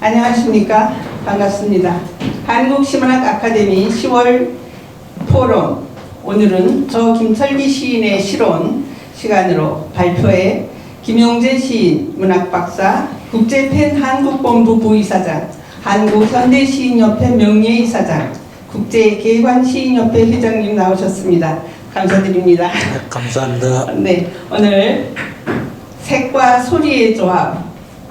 안녕하십니까. 반갑습니다. 한국시문학 아카데미 10월 포럼, 오늘은 저 김철기 시인의 시론 시간으로 발표해 김용재 시인, 문학박사, 국제팬 한국본부 부이사장, 한국현대시인협회 명예이사장, 국제개관시인협회 회장님 나오셨습니다. 감사드립니다. 네, 감사합니다. 네, 오늘 색과 소리의 조합,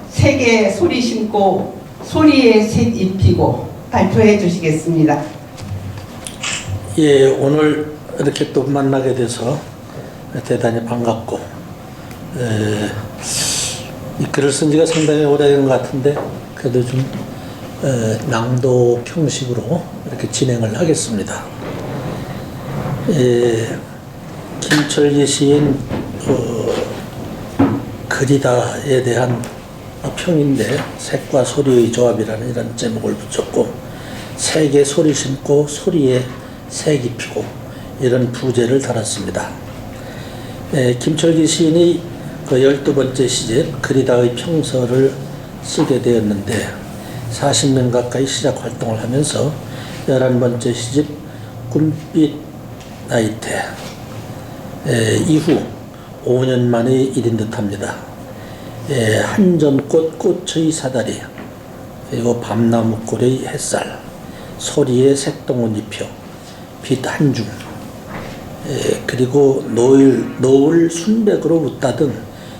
색에 소리 심고 소리에 색 입히고 발표해 주시겠습니다. 예, 오늘 이렇게 또 만나게 돼서 대단히 반갑고, 이 글을 쓴 지가 상당히 오래된 것 같은데 그래도 좀 낭독 형식으로 이렇게 진행을 하겠습니다. 김철기 시인 그리다에 대한 평인데, 색과 소리의 조합이라는 이런 제목을 붙였고, 색에 소리 심고 소리에 색 입히고 이런 부제를 달았습니다. 김철기 시인이 그 12번째 시집 그리다의 평서를 쓰게 되었는데 40년 가까이 시작 활동을 하면서 11번째 시집 꿈빛 나이테 이후 5년 만의 일인 듯합니다. 한전꽃 꽃의 사다리, 그리고 밤나무골의 햇살, 소리에 색동을 입혀, 빛 한줌, 그리고 노을 순백으로 웃다 등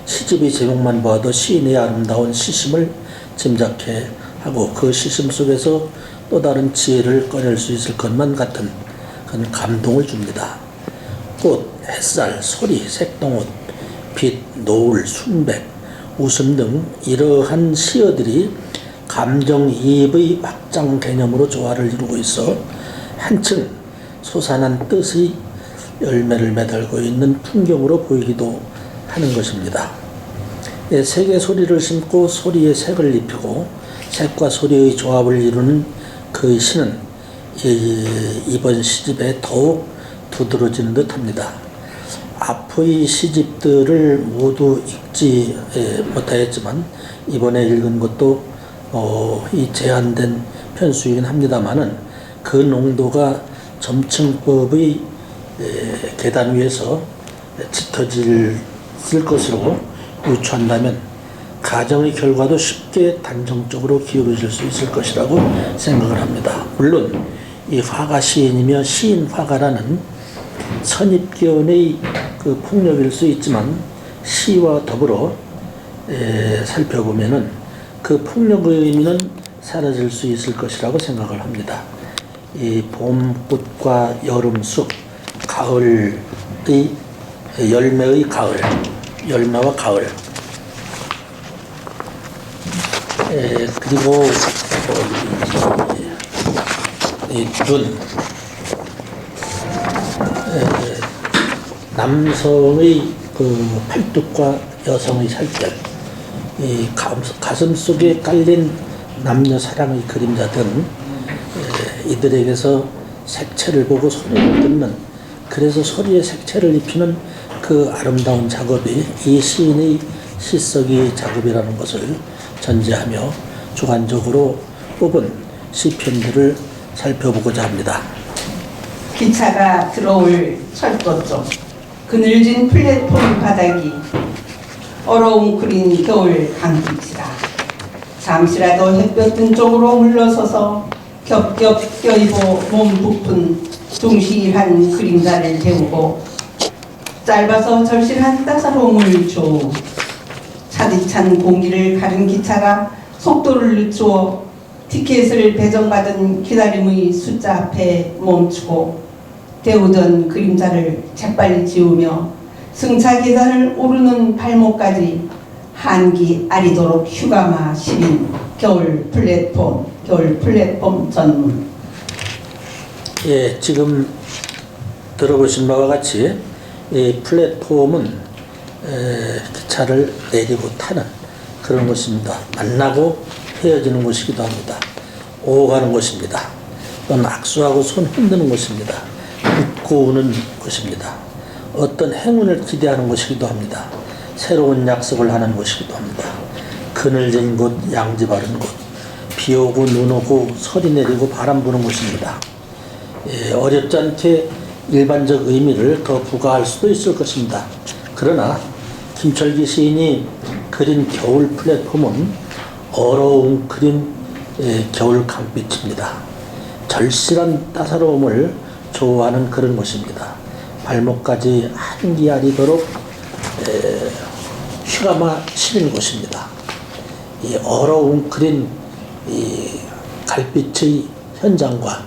시집의 제목만 봐도 시인의 아름다운 시심을 짐작해 하고 그 시심 속에서 또 다른 지혜를 꺼낼 수 있을 것만 같은 그런 감동을 줍니다. 꽃, 햇살, 소리, 색동옷, 빛, 노을, 순백, 웃음 등 이러한 시어들이 감정이입의 확장 개념으로 조화를 이루고 있어 한층 솟아난 뜻의 열매를 매달고 있는 풍경으로 보이기도 하는 것입니다. 색의 소리를 심고 소리에 색을 입히고 색과 소리의 조합을 이루는 그 시는 이번 시집에 더욱 두드러지는 듯합니다. 앞의 시집들을 모두 읽지 못하였지만 이번에 읽은 것도 이 제한된 편수이긴 합니다만은 그 농도가 점층법의 계단 위에서 짙어질 것으로 유추한다면 가정의 결과도 쉽게 단정적으로 기울어질 수 있을 것이라고 생각을 합니다. 물론 이 화가 시인이며 시인 화가라는 선입견의 그 폭력일 수 있지만 시와 더불어 살펴보면은 그 폭력의 의미는 사라질 수 있을 것이라고 생각을 합니다. 이 봄꽃과 여름숲, 가을의 열매의 가을, 열매와 가을, 그리고 이 눈, 남성의 그 팔뚝과 여성의 살결, 이 가슴 속에 깔린 남녀 사랑의 그림자 등 이들에게서 색채를 보고 소리를 듣는, 그래서 소리에 색채를 입히는 그 아름다운 작업이 이 시인의 시쓰기 작업이라는 것을 전제하며 주관적으로 뽑은 시편들을 살펴보고자 합니다. 기차가 들어올 철도 쪽, 그늘진 플랫폼 바닥이 얼어웅크린 겨울 강빛이라 잠시라도 햇볕 든 쪽으로 물러서서 겹겹 껴입어 몸 부푼 둥실한 그림자를 데우고 짧아서 절실한 따사로움을 줘 차디찬 공기를 가른 기차가 속도를 늦추어 티켓을 배정받은 기다림의 숫자 앞에 멈추고 데우던 그림자를 재빨리 지우며 승차 계단을 오르는 발목까지 한기 아리도록 휴가마 시린 겨울 플랫폼 전문. 예, 지금 들어보신 바와 같이 이 플랫폼은 기차를 내리고 타는 그런 곳입니다. 만나고 헤어지는 곳이기도 합니다. 오가는 곳입니다. 또는 악수하고 손 흔드는 곳입니다. 웃고 우는 곳입니다. 어떤 행운을 기대하는 곳이기도 합니다. 새로운 약속을 하는 곳이기도 합니다. 그늘진 곳, 양지 바른 곳, 비 오고 눈 오고 서리 내리고 바람 부는 곳입니다. 어렵지 않게 일반적 의미를 더 부과할 수도 있을 것입니다. 그러나 김철기 시인이 그린 겨울 플랫폼은 얼어웅크린 겨울 강빛입니다. 절실한 따사로움을 좋아하는 그런 곳입니다. 발목까지 한기 아리도록 휘감아 시린 곳입니다. 이 얼어웅크린 이 갈빛의 현장과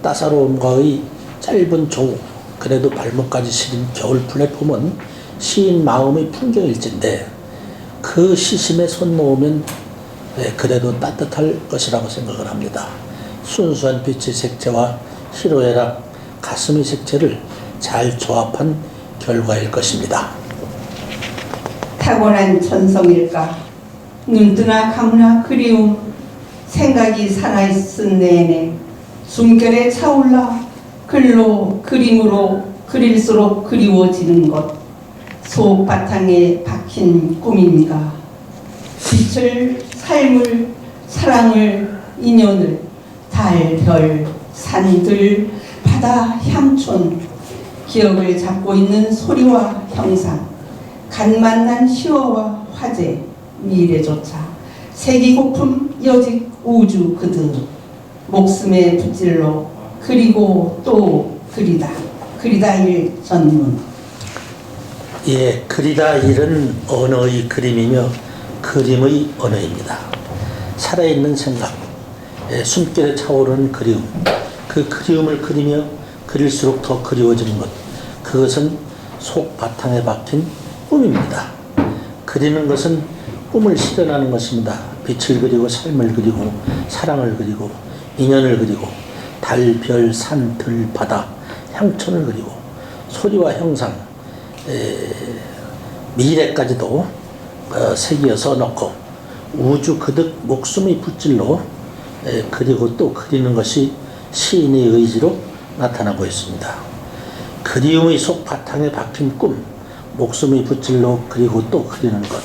따사로움과의 짧은 조우, 그래도 발목까지 시린 겨울 플랫폼은 시인 마음의 풍경일진데 그 시심에 손 놓으면 그래도 따뜻할 것이라고 생각을 합니다. 순수한 빛의 색채와 희로애락, 가슴의 색채를 잘 조합한 결과일 것입니다. 타고난 천성일까? 눈뜨나 감나 그리움, 생각이 살아있은 내내 숨결에 차올라 글로 그림으로 그릴수록 그리워지는 것, 속 바탕에 박힌 꿈인가? 빛을, 삶을, 사랑을, 인연을, 달, 별, 산들, 바다, 향촌, 기억을 잡고 있는 소리와 형상, 간 만난 희화와 화제, 미래조차 세기고품 여직 우주 그득, 목숨의 붓질로 그리고 또 그리다, 그리다 일 전문. 예, 그리다 일은 언어의 그림이며 그림의 언어입니다. 살아있는 생각, 숨결에 차오르는 그리움, 그 그리움을 그리며 그릴수록 더 그리워지는 것, 그것은 속 바탕에 박힌 꿈입니다. 그리는 것은 꿈을 실현하는 것입니다. 빛을 그리고 삶을 그리고 사랑을 그리고 인연을 그리고 달, 별, 산, 들, 바다, 향촌을 그리고 소리와 형상, 미래까지도 새기어서 넣고 우주 그득 목숨의 붓질로 그리고 또 그리는 것이 시인의 의지로 나타나고 있습니다. 그리움의 속 바탕에 박힌 꿈, 목숨의 붓질로 그리고 또 그리는 것,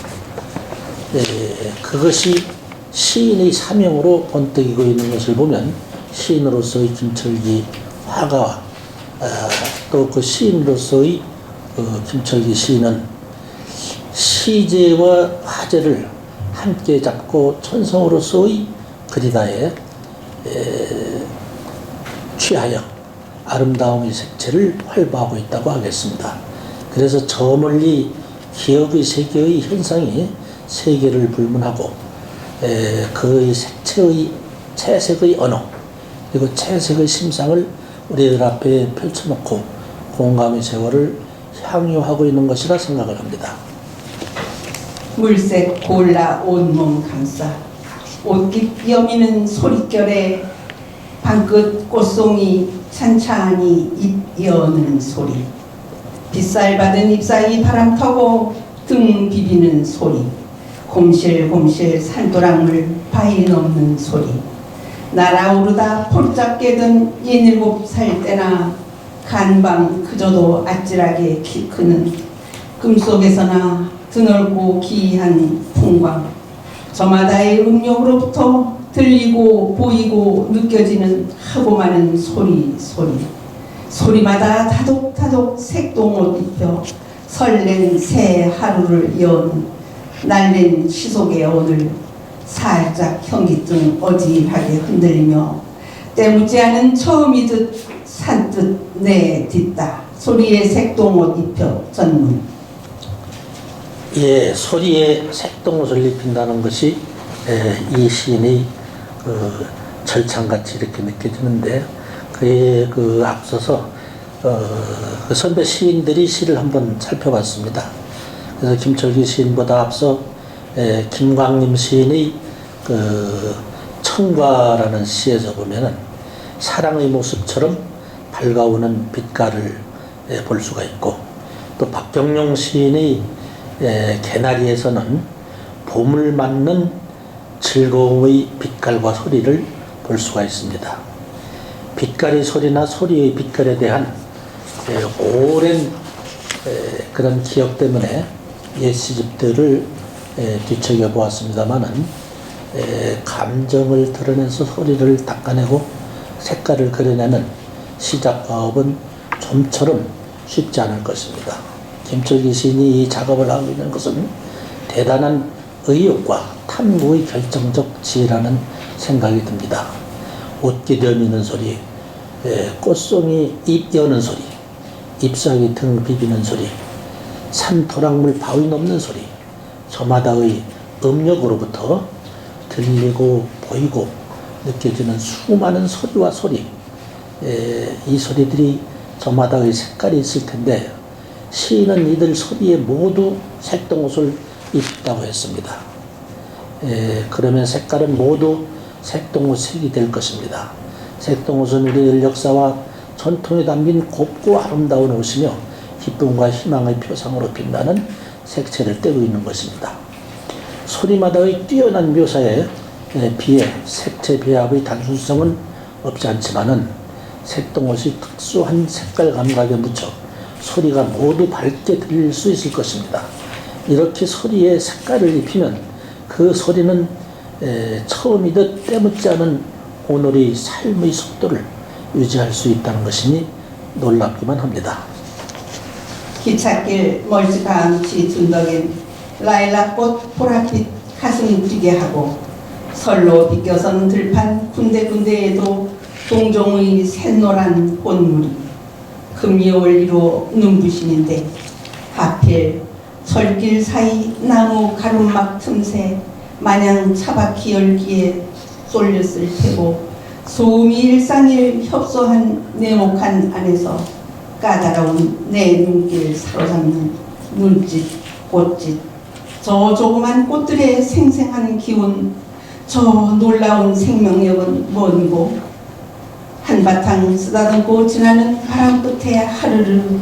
그것이 시인의 사명으로 번뜩이고 있는 것을 보면 시인으로서의 김철기 화가와 또 그 시인으로서의 김철기 시인은 시제와 화제를 함께 잡고 천성으로서의 그리다에 취하여 아름다움의 색채를 활보하고 있다고 하겠습니다. 그래서 저 멀리 기억의 세계의 현상이 세계를 불문하고 그의 색채의 채색의 언어 그리고 채색의 심상을 우리들 앞에 펼쳐놓고 공감의 세월을 향유하고 있는 것이라 생각을 합니다. 물색 골라 온몸 감싸 옷깃 여미는 소리결에 방긋 꽃송이 찬찬히 입 여는 소리, 빗살 받은 잎사이 바람 타고 등 비비는 소리, 곰실곰실 산도랑물 바위 넘는 소리, 날아오르다 폴짝 깨든 67살 때나 간방 그저도 아찔하게 키 크는 꿈속에서나 드넓고 기이한 풍광, 저마다의 음력으로부터 들리고 보이고 느껴지는 하고 많은 소리마다 다독다독 색동옷 입혀 설렌 새 하루를 연 날랜 시속의 오늘 살짝 현기증 어지하게 흔들리며 때묻지 않은 처음이듯 산뜻 내 딛다 소리에 색동옷 입혀 전문. 예, 소리에 색동옷을 입힌다는 것이 이 시인의 절창같이 이렇게 느껴지는데 그에 앞서서 그 선배 시인들이 시를 한번 살펴봤습니다. 그래서 김철기 시인보다 앞서 김광림 시인의 청과라는 시에서 보면은 사랑의 모습처럼 밝아오는 빛깔을 볼 수가 있고, 또 박경룡 시인의 개나리에서는 봄을 맞는 즐거움의 빛깔과 소리를 볼 수가 있습니다. 빛깔의 소리나 소리의 빛깔에 대한 오랜 그런 기억 때문에 옛 시집들을 뒤척여 보았습니다마는 감정을 드러내서 소리를 닦아내고 색깔을 그려내는 시작법은 좀처럼 쉽지 않을 것입니다. 김철기 시인이 이 작업을 하고 있는 것은 대단한 의욕과 탐구의 결정적 지혜라는 생각이 듭니다. 옷깃 여미는 소리, 꽃송이 입 여는 소리, 잎사귀 등 비비는 소리, 산 토락물 바위 넘는 소리, 저마다의 음력으로부터 들리고 보이고 느껴지는 수많은 소리와 소리, 이 소리들이 저마다의 색깔이 있을 텐데 시인은 이들 소리에 모두 색동옷을 입다고 했습니다. 그러면 색깔은 모두 색동옷 색이 될 것입니다. 색동옷은 우리의 역사와 전통에 담긴 곱고 아름다운 옷이며 기쁨과 희망의 표상으로 빛나는 색채를 떼고 있는 것입니다. 소리마다의 뛰어난 묘사에 비해 색채 배합의 단순성은 없지 않지만은 색동옷이 특수한 색깔 감각에 묻혀 소리가 모두 밝게 들릴 수 있을 것입니다. 이렇게 소리에 색깔을 입히면 그 소리는 처음이듯 때묻지 않은 오늘의 삶의 속도를 유지할 수 있다는 것이니 놀랍기만 합니다. 기찻길 멀찌감치 준덕인 라일락꽃 보랏빛 가슴 뛰게 하고 설로 비껴선 들판 군데군데에도 동종의 샛노란 꽃물이 금이올 이루 눈부심인데 하필 철길 사이 나무 가름막 틈새 마냥 차바퀴 열기에 쏠렸을 테고 소음이 일상일 협소한 네모칸 안에서 까다로운 내 눈길 사로잡는 눈짓, 꽃짓, 저 조그만 꽃들의 생생한 기운, 저 놀라운 생명력은 뭔고? 한바탕 쓰다듬고 지나는 바람 끝에 하루를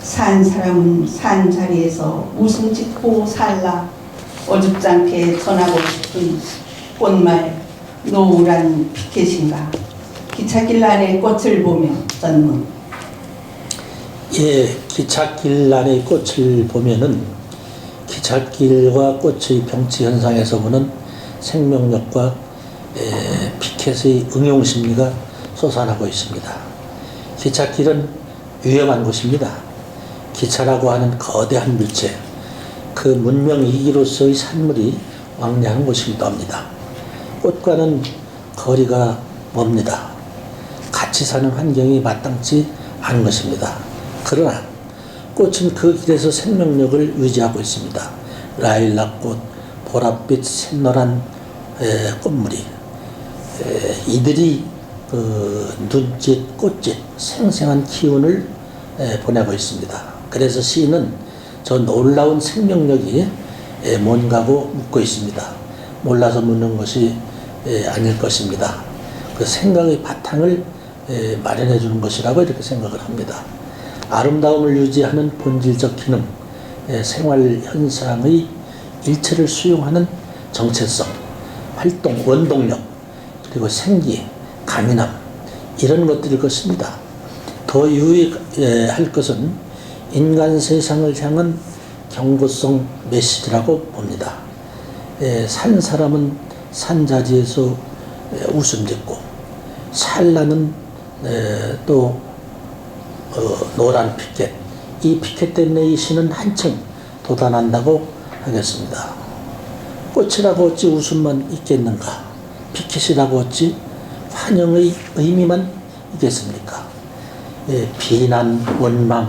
산 사람은 산 자리에서 웃음 짓고 살라 어줍잖게 전하고 싶은 꽃말 노을한 피켓인가 기찻길 안의 꽃을 보며 전문. 기찻길 안의 꽃을 보면은 기찻길과 꽃의 병치 현상에서 보는 생명력과 피켓의 응용심리가 솟아나고 있습니다. 기찻길은 위험한 곳입니다. 기차라고 하는 거대한 물체, 그 문명 이기로서의 산물이 왕래하는 곳이기도 합니다. 꽃과는 거리가 멉니다. 같이 사는 환경이 마땅치 않은 것입니다. 그러나 꽃은 그 길에서 생명력을 유지하고 있습니다. 라일락꽃, 보랏빛 샛노란 꽃무리, 이들이 눈짓, 꽃짓, 생생한 기운을 보내고 있습니다. 그래서 시인은 저 놀라운 생명력이 뭔가고 묻고 있습니다. 몰라서 묻는 것이 아닐 것입니다. 그 생각의 바탕을 마련해 주는 것이라고 이렇게 생각을 합니다. 아름다움을 유지하는 본질적 기능, 생활 현상의 일체를 수용하는 정체성, 활동, 원동력, 그리고 생기, 강인함, 이런 것들일 것입니다. 더 유의할 것은 인간 세상을 향한 경고성 메시지라고 봅니다. 산 사람은 산자지에서 웃음 짓고 산란은 또 노란 피켓, 이 피켓 때문에 이 시는 한층 돋아난다고 하겠습니다. 꽃이라고 어찌 웃음만 있겠는가? 피켓이라고 어찌 환영의 의미만 있겠습니까? 비난, 원망,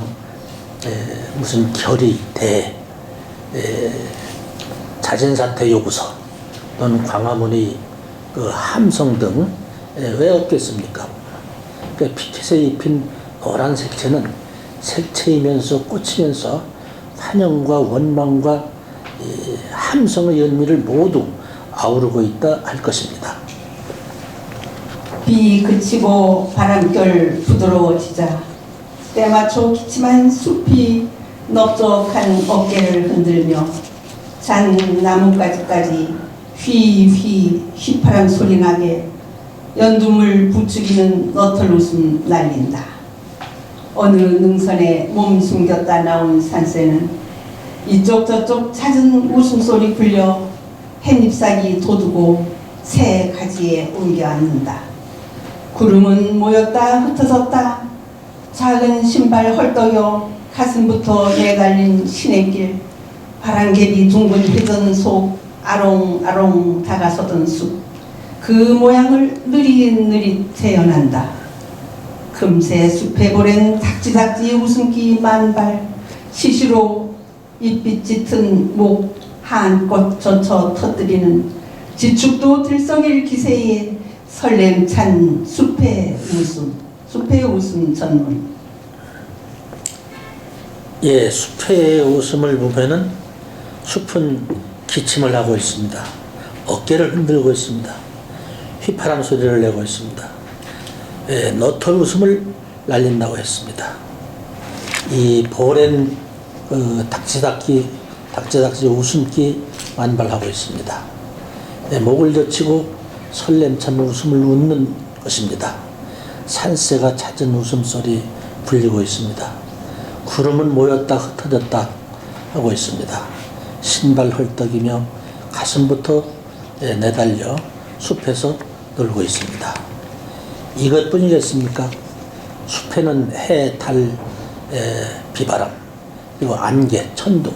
무슨 결의, 자진사퇴 요구서 또는 광화문의 그 함성 등 왜 없겠습니까? 그러니까 피켓에 입힌 노란 색채는 색채이면서 꽃이면서 환영과 원망과 함성의 의미를 모두 아우르고 있다 할 것입니다. 비 그치고 바람결 부드러워지자 때맞춰 기침한 숲이 넓적한 어깨를 흔들며 잔 나뭇가지까지 휘휘 휘파람 소리 나게 연두물 부추기는 너털 웃음 날린다. 어느 능선에 몸 숨겼다 나온 산새는 이쪽 저쪽 잦은 웃음소리 굴려 햇잎사귀 돋우고 새 가지에 옮겨 앉는다. 구름은 모였다 흩어졌다. 작은 신발 헐떡여 가슴부터 내달린 시냇길. 바람개비 둥근 회전 속 아롱아롱 다가서던 숲. 그 모양을 느릿느릿 재현한다. 금세 숲에 보낸 닥지닥지 웃음기 만발. 시시로 잎빛 짙은 목 한껏 젖혀 터뜨리는 지축도 들썩일 기세에 설렘 찬 숲의 웃음 전문. 예, 숲의 웃음을 보면은 숲은 기침을 하고 있습니다. 어깨를 흔들고 있습니다. 휘파람 소리를 내고 있습니다. 예, 너털 웃음을 날린다고 했습니다. 이 보랜 닥지닥지 웃음기 만발하고 있습니다. 예, 목을 젖히고 설렘찬 웃음을 웃는 것입니다. 산새가 잦은 웃음소리 불리고 있습니다. 구름은 모였다 흩어졌다 하고 있습니다. 신발 헐떡이며 가슴부터 내달려 숲에서 놀고 있습니다. 이것뿐이겠습니까? 숲에는 해, 달, 비바람, 그리고 안개, 천둥,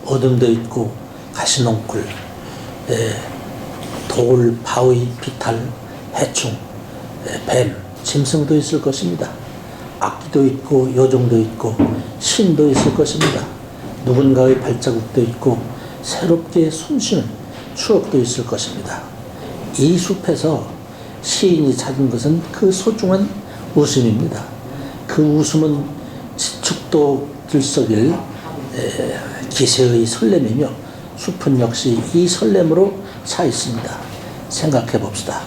어둠도 있고 가시농굴, 돌, 바위, 비탈, 해충, 뱀, 짐승도 있을 것입니다. 악기도 있고 요정도 있고 신도 있을 것입니다. 누군가의 발자국도 있고 새롭게 숨쉬는 추억도 있을 것입니다. 이 숲에서 시인이 찾은 것은 그 소중한 웃음입니다. 그 웃음은 지축도 들썩일 기세의 설렘이며 숲은 역시 이 설렘으로 차 있습니다. 생각해 봅시다.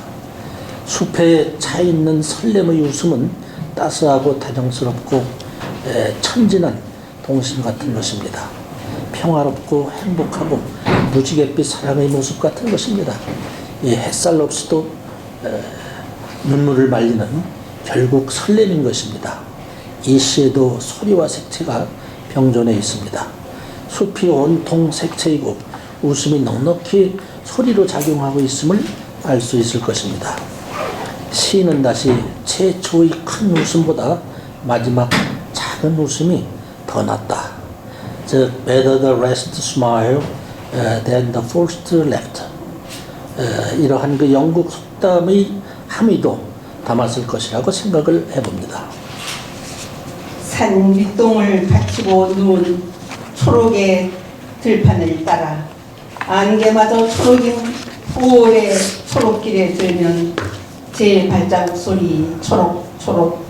숲에 차 있는 설렘의 웃음은 따스하고 다정스럽고 천진한 동심 같은 것입니다. 평화롭고 행복하고 무지갯빛 사랑의 모습 같은 것입니다. 이 햇살 없이도 눈물을 말리는 결국 설렘인 것입니다. 이 시에도 소리와 색채가 병존해 있습니다. 숲이 온통 색채이고 웃음이 넉넉히 소리로 작용하고 있음을 알 수 있을 것입니다. 시인은 다시 최초의 큰 웃음보다 마지막 작은 웃음이 더 낫다. 즉, better the last smile than the first laughter. 이러한 그 영국 속담의 함의도 담았을 것이라고 생각을 해봅니다. 산 윗동을 받치고 누운 초록의 들판을 따라 안개마저 초록인 9월의 초록길에 들면 제 발자국 소리 초록초록.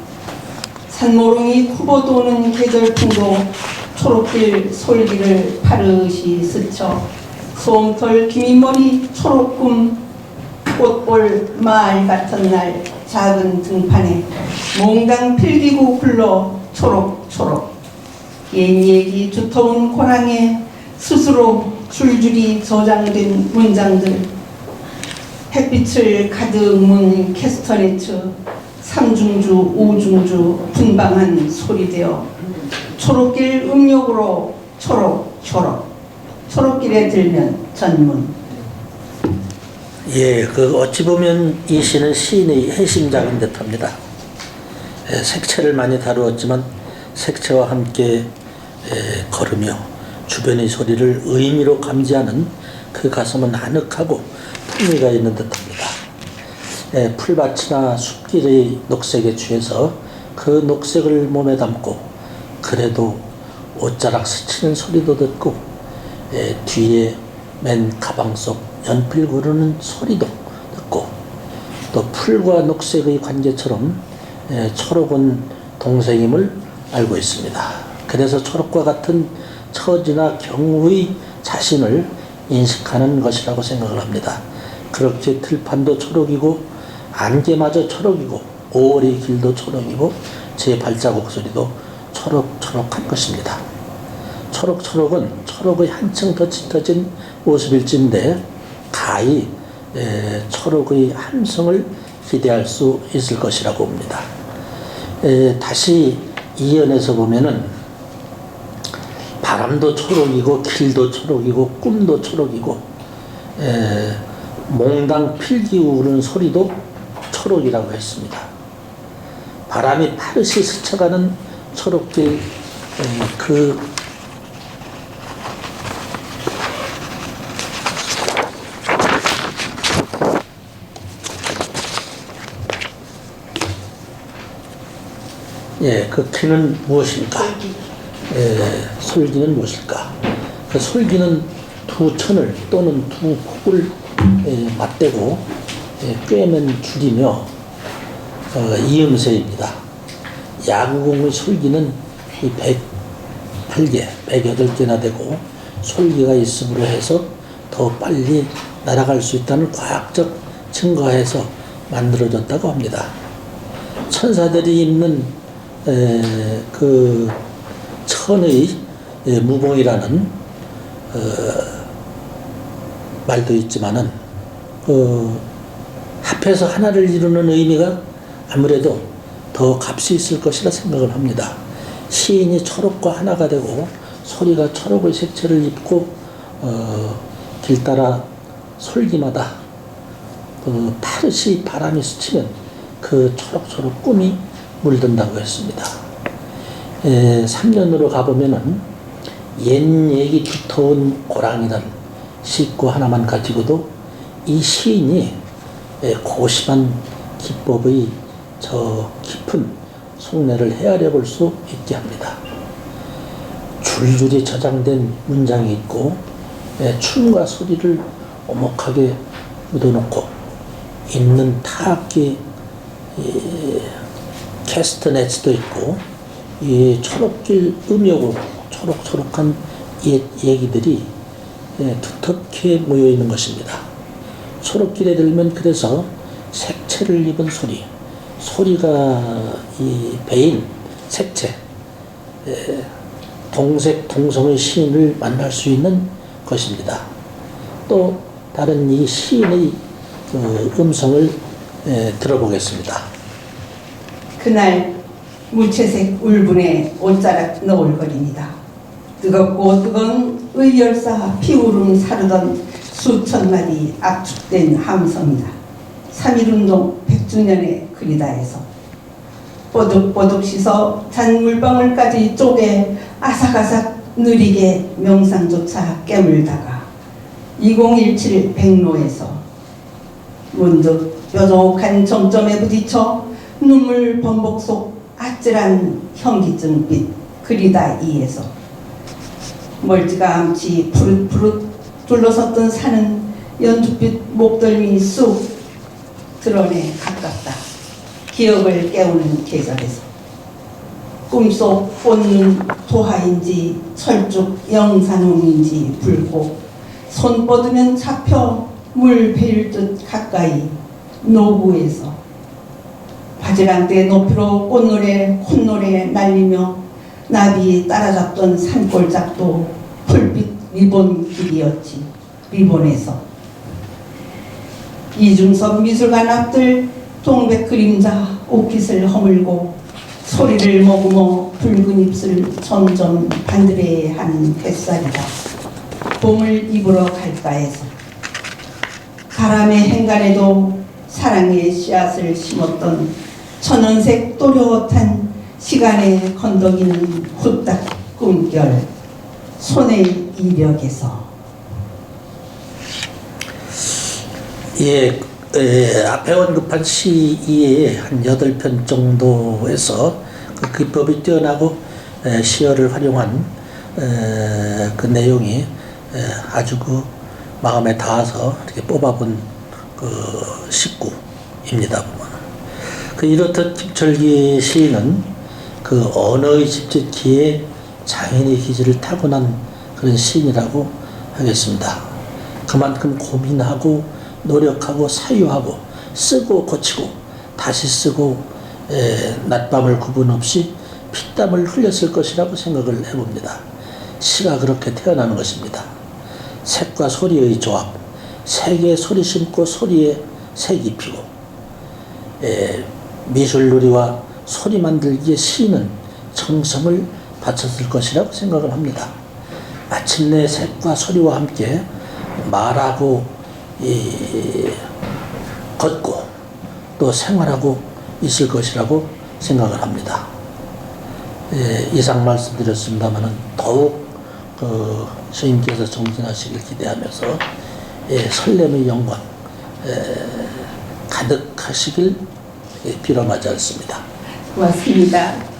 산모롱이 쿠보 도는 계절풍도 초록길 솔기를 파르시 스쳐 솜털 기민머리 초록꿈. 꽃볼 마을 같은 날 작은 등판에 몽당 필기고 굴러 초록초록. 옛 얘기 두터운 고랑에 스스로 줄줄이 저장된 문장들. 햇빛을 가득 문 캐스터네츠 삼중주 오중주 분방한 소리되어 초록길 음력으로 초록초록. 초록길에 들면 전문. 예, 어찌 보면 이 시는 시인의 해심작인 듯합니다. 색채를 많이 다루었지만 색채와 함께 걸으며 주변의 소리를 의미로 감지하는 그 가슴은 아늑하고 풍미가 있는 듯합니다. 풀밭이나 숲길의 녹색에 취해서 그 녹색을 몸에 담고 그래도 옷자락 스치는 소리도 듣고 뒤에 맨 가방 속 연필 고르는 소리도 듣고 또 풀과 녹색의 관계처럼 초록은 동생임을 알고 있습니다. 그래서 초록과 같은 처지나 경우의 자신을 인식하는 것이라고 생각을 합니다. 그렇게 들판도 초록이고 안개마저 초록이고 5월의 길도 초록이고 제 발자국 소리도 초록초록한 것입니다. 초록초록은 초록의 한층 더 짙어진 모습일진데 가히 초록의 함성을 기대할 수 있을 것이라고 봅니다. 다시 이연에서 보면은 바람도 초록이고 길도 초록이고 꿈도 초록이고 몽당 필기 우는 소리도 초록이라고 했습니다. 바람이 파르시 스쳐가는 초록길 그 그 키는 무엇입니까? 솔기는 무엇일까? 그 솔기는 두 천을 또는 두 폭을 맞대고 꿰맨 줄이며 이음새입니다. 야구공의 솔기는 이 108개, 108개나 되고 솔기가 있음으로 해서 더 빨리 날아갈 수 있다는 과학적 증거에서 만들어졌다고 합니다. 천사들이 입는 그 천의 무공이라는 말도 있지만은 합해서 하나를 이루는 의미가 아무래도 더 값이 있을 것이라 생각을 합니다. 시인이 초록과 하나가 되고 소리가 초록의 색채를 입고 길 따라 솔기마다 그 파르시 바람이 스치면 그 초록초록 꿈이 물든다고 했습니다. 3년으로 가보면은 옛 얘기 두터운 고랑이란 시구 하나만 가지고도 이 시인이 고심한 기법의 저 깊은 속내를 헤아려 볼 수 있게 합니다. 줄줄이 저장된 문장이 있고 춤과 소리를 오목하게 묻어놓고 있는 타악기 캐스터넷도 있고 이 초록길 음역으로 초록초록한 옛 얘기들이 두텁게 모여 있는 것입니다. 초록길에 들면 그래서 색채를 입은 소리가 이 배인 색채 동색 동성의 시인을 만날 수 있는 것입니다. 또 다른 이 시인의 그 음성을 들어보겠습니다. 그날 무채색 울분에 옷자락 너울거립니다. 뜨겁고 뜨거운 의열사 피우름 사르던 수천 마리 압축된 함성이다. 3.1운동 100주년의 그리다에서 뽀득뽀득 씻어 잔물방울까지 쪼개 아삭아삭 느리게 명상조차 깨물다가 2017 백로에서 문득 뾰족한 정점에 부딪혀 눈물 범벅 속 아찔한 현기증빛 그리다 이에서 멀찌감치 푸릇푸릇 둘러섰던 산은 연두빛 목덜미 쑥 드러내 가깝다. 기억을 깨우는 계절에서 꿈속 꽃눈 도하인지 철쭉 영산홍인지 불고 손 뻗으면 잡혀 물 베일 듯 가까이 노구에서 바지락대 높이로 꽃노래 콧노래 날리며 나비 따라잡던 산골짝도 풀빛 리본 길이었지. 리본에서 이중섭 미술관 앞들 동백 그림자 옷깃을 허물고 소리를 머금어 붉은 입술 점점 반드레한 햇살이다. 봄을 입으러 갈까 해서 바람의 행간에도 사랑의 씨앗을 심었던 천연색 또렷한 시간의 건더기는 후딱 꿈결 손의 이력에서 앞에 언급한 시 이외에 한 8편 정도에서 그 기법이 뛰어나고 시어를 활용한 그 내용이 아주 그 마음에 닿아서 이렇게 뽑아본 그 식구입니다. 그 이렇듯 김철기 시인은 그 언어의 집짓기에 장인의 기질을 타고난 그런 시인이라고 하겠습니다. 그만큼 고민하고 노력하고 사유하고 쓰고 고치고 다시 쓰고 낮밤을 구분 없이 피땀을 흘렸을 것이라고 생각을 해봅니다. 시가 그렇게 태어나는 것입니다. 색과 소리의 조합, 색에 소리 심고 소리에 색 입히고 미술놀이와 소리 만들기에 시인은 정성을 바쳤을 것이라고 생각을 합니다. 마침내 색과 소리와 함께 말하고 걷고 또 생활하고 있을 것이라고 생각을 합니다. 이상 말씀드렸습니다만은 더욱 스님께서 정진하시길 기대하면서 설렘의 영광 가득하시길 빌어마지 않습니다. 고맙습니다.